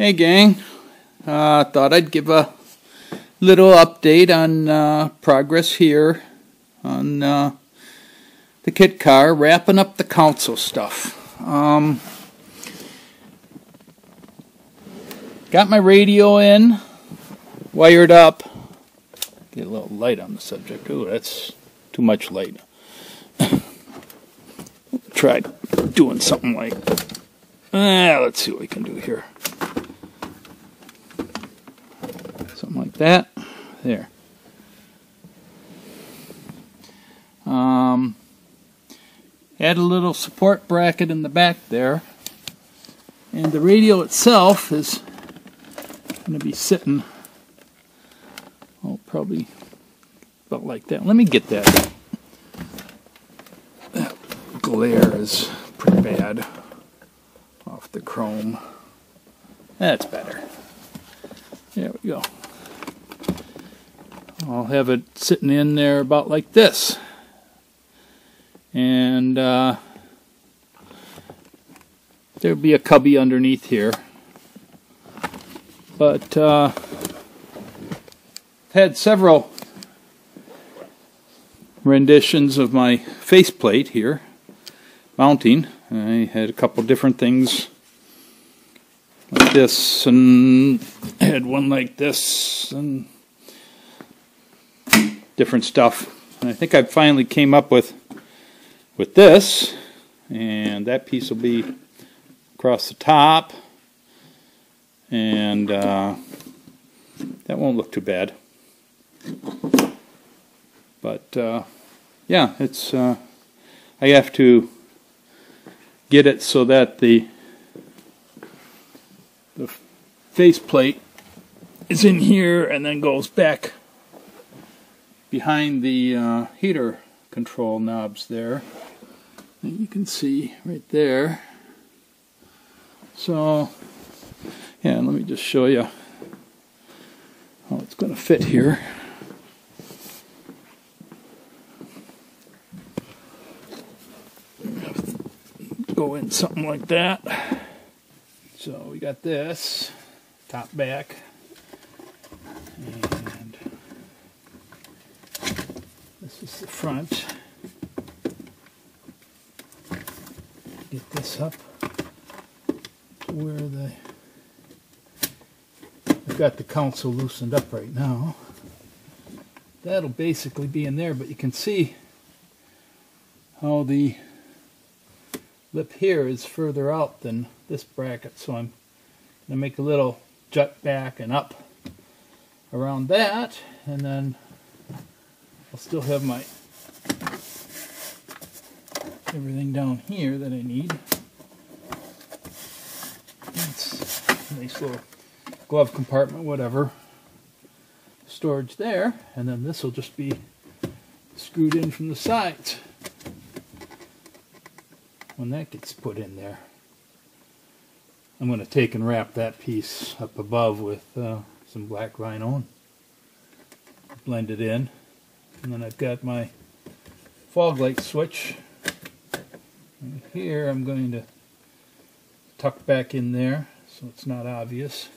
Hey gang, thought I'd give a little update on progress here on the kit car, wrapping up the console stuff. Got my radio in, wired up. Get a little light on the subject. Ooh, that's too much light. Try doing something like, let's see what we can do here. Something like that. There. Add a little support bracket in the back there. And the radio itself is going to be sitting, probably about like that. Let me get that. That glare is pretty bad off the chrome. That's better. There we go. I'll have it sitting in there about like this. And there'll be a cubby underneath here. But I've had several renditions of my faceplate here mounting. I had a couple different things like this, and I had one like this, and different stuff. And I think I finally came up with this, and that piece will be across the top, and that won't look too bad. But yeah, it's I have to get it so that the faceplate is in here and then goes back behind the heater control knobs there. And you can see right there. So yeah, let me just show you how it's going to fit here. Go in something like that. So we got this top back, and this is the front. Get this up to where I've got the console loosened up right now. That'll basically be in there, but you can see how the lip here is further out than this bracket, so I'm going to make a little jut back and up around that, and then I'll still have my everything down here that I need. It's a nice little glove compartment, whatever, storage there, and then this will just be screwed in from the sides when that gets put in there. I'm going to take and wrap that piece up above with some black vinyl and blend it in. And then I've got my fog light switch. And here I'm going to tuck back in there so it's not obvious.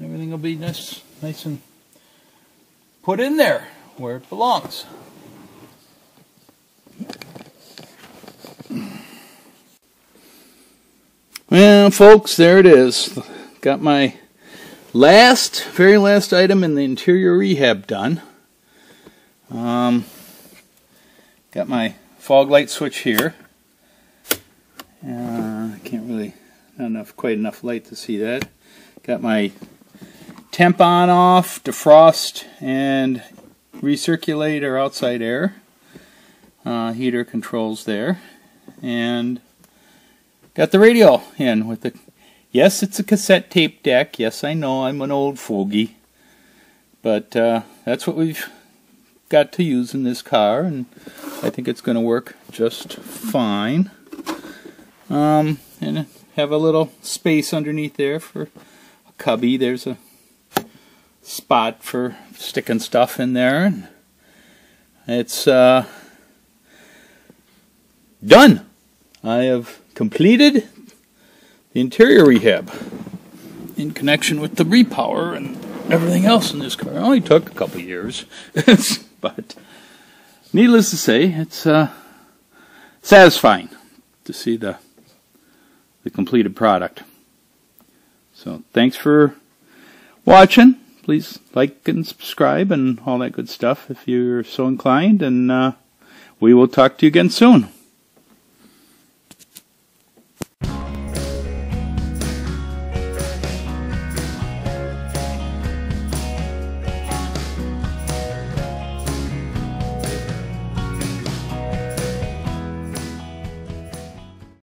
Everything will be nice and put in there where it belongs. Well, folks, there it is. Got my very last item in the interior rehab done. Got my fog light switch here. I can't really, not quite enough light to see that. Got my temp on off, defrost, and recirculate or outside air. Heater controls there. And got the radio in with the, yes, it's a cassette tape deck. Yes, I know, I'm an old fogey. But that's what we've got to use in this car, and I think it's going to work just fine. And have a little space underneath there for a cubby. There's a spot for sticking stuff in there. And it's done. I have completed the interior rehab. in connection with the repower and everything else in this car. It only took a couple years, but needless to say, it's satisfying to see the completed product. So thanks for watching. Please like and subscribe and all that good stuff if you're so inclined, and we will talk to you again soon.